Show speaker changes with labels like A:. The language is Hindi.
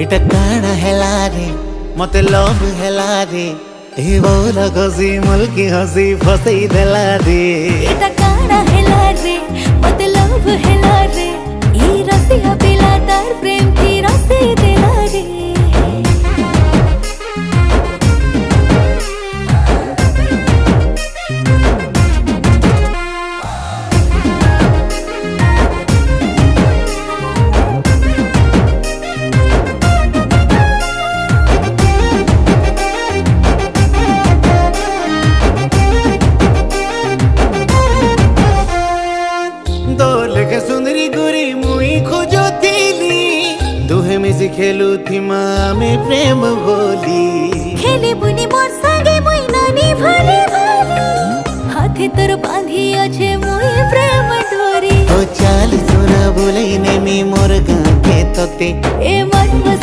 A: इटा काना हेला रे मते लव हेला रे ए बोला गसी मुल्की हसी फसई देला रे
B: इटा काना हेला रे मते लव हेला रे ई रसिया पिला तार प्रेम की रसे देला रे
A: सुंदरी गुरी मुई खोजो थीली दुहे मिसी खेलू थी में प्रेम बोली
B: खेले बुनी मोर संगे मुई नानी भाले भाले हाथे तोर बांधी अच्छे मुई प्रेम डोरी
A: ओ चाल सुना बोले ने मी मोर गाके तोते
B: ए मन